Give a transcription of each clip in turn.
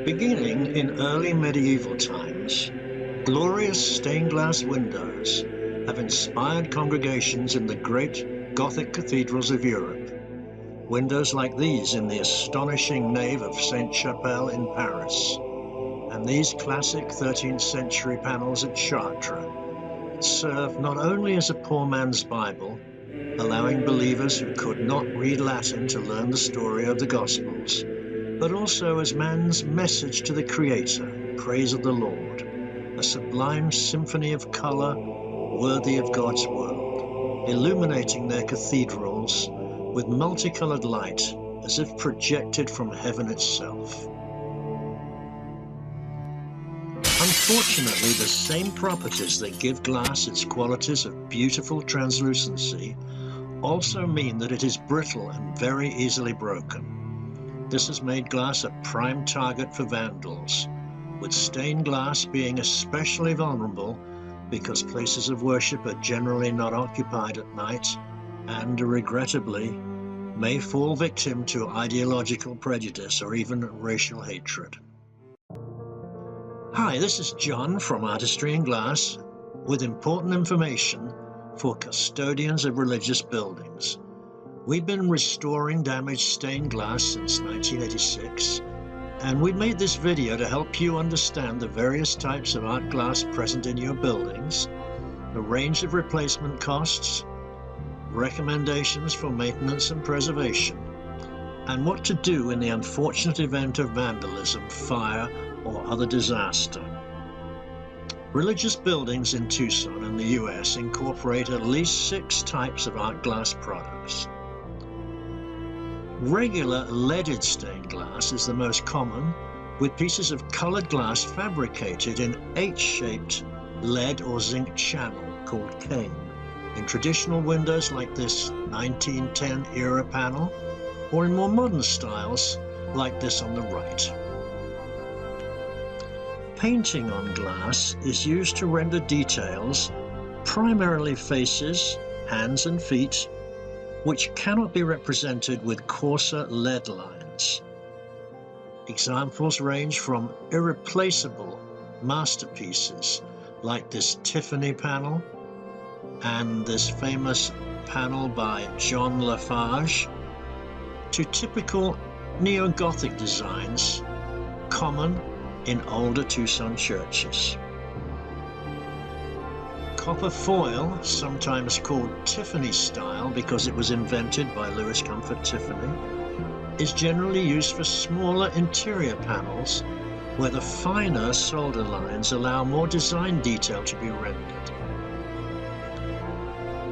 Beginning in early medieval times, glorious stained glass windows have inspired congregations in the great Gothic cathedrals of Europe. Windows like these in the astonishing nave of Sainte-Chapelle in Paris, and these classic 13th century panels at Chartres serve not only as a poor man's Bible, allowing believers who could not read Latin to learn the story of the Gospels, but also as man's message to the Creator in praise of the Lord, a sublime symphony of color worthy of God's world, illuminating their cathedrals with multicolored light as if projected from heaven itself. Unfortunately, the same properties that give glass its qualities of beautiful translucency also mean that it is brittle and very easily broken. This has made glass a prime target for vandals, with stained glass being especially vulnerable because places of worship are generally not occupied at night and, regrettably, may fall victim to ideological prejudice or even racial hatred. Hi, this is John from Artistry in Glass with important information for custodians of religious buildings. We've been restoring damaged stained glass since 1986, and we made this video to help you understand the various types of art glass present in your buildings, the range of replacement costs, recommendations for maintenance and preservation, and what to do in the unfortunate event of vandalism, fire, or other disaster. Religious buildings in Tucson and the US incorporate at least 6 types of art glass products. Regular leaded stained glass is the most common, with pieces of colored glass fabricated in H-shaped lead or zinc channel called cane in traditional windows like this 1910 era panel, or in more modern styles like this on the right. Painting on glass is used to render details, primarily faces, hands and feet, which cannot be represented with coarser lead lines. Examples range from irreplaceable masterpieces like this Tiffany panel and this famous panel by John Lafarge, to typical neo-Gothic designs common in older Tucson churches. Copper foil, sometimes called Tiffany style because it was invented by Louis Comfort Tiffany, is generally used for smaller interior panels where the finer solder lines allow more design detail to be rendered.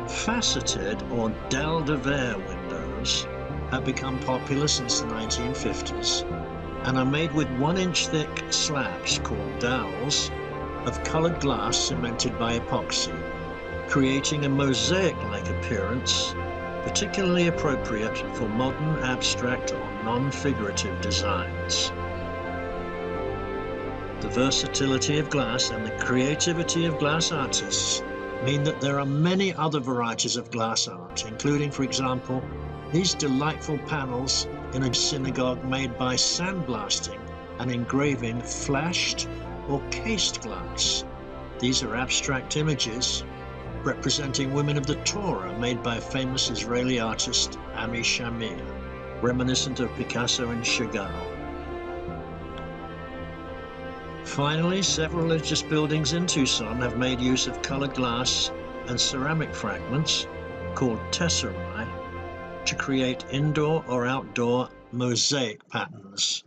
Faceted or dalle de verre windows have become popular since the 1950s and are made with 1-inch thick slabs called dowels of colored glass cemented by epoxy, creating a mosaic-like appearance, particularly appropriate for modern abstract or non-figurative designs. The versatility of glass and the creativity of glass artists mean that there are many other varieties of glass art, including, for example, these delightful panels in a synagogue made by sandblasting and engraving flashed or cased glass. These are abstract images representing women of the Torah made by famous Israeli artist Ami Shamir, reminiscent of Picasso and Chagall. Finally, several religious buildings in Tucson have made use of colored glass and ceramic fragments called tesserae to create indoor or outdoor mosaic patterns.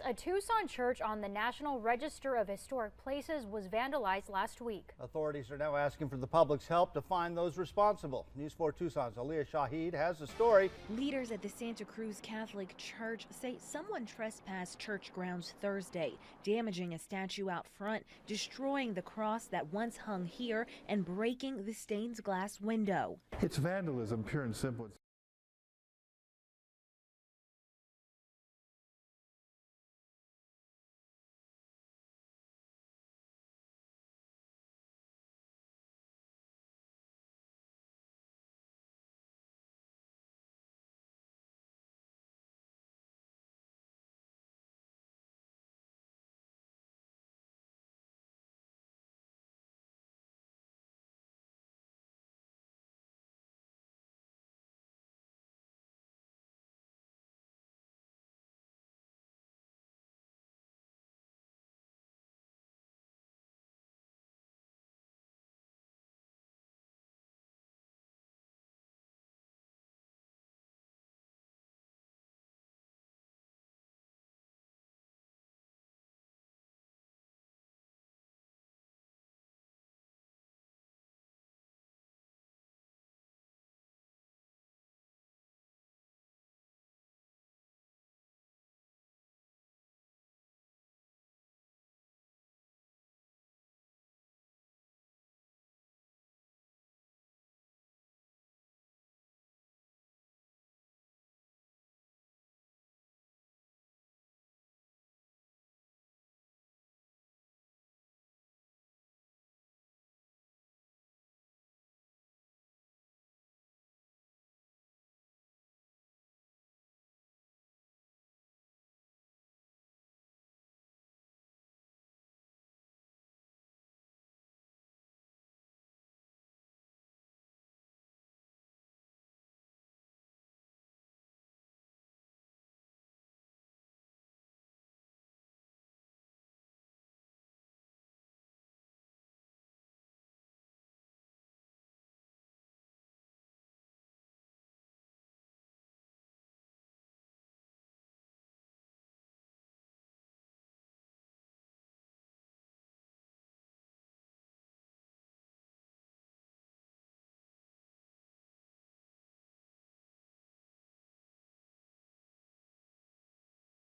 A Tucson church on the National Register of Historic Places was vandalized last week. Authorities are now asking for the public's help to find those responsible. News 4 Tucson's Aliyah Shahid has the story. Leaders at the Santa Cruz Catholic Church say someone trespassed church grounds Thursday, damaging a statue out front, destroying the cross that once hung here, and breaking the stained glass window. It's vandalism, pure and simple.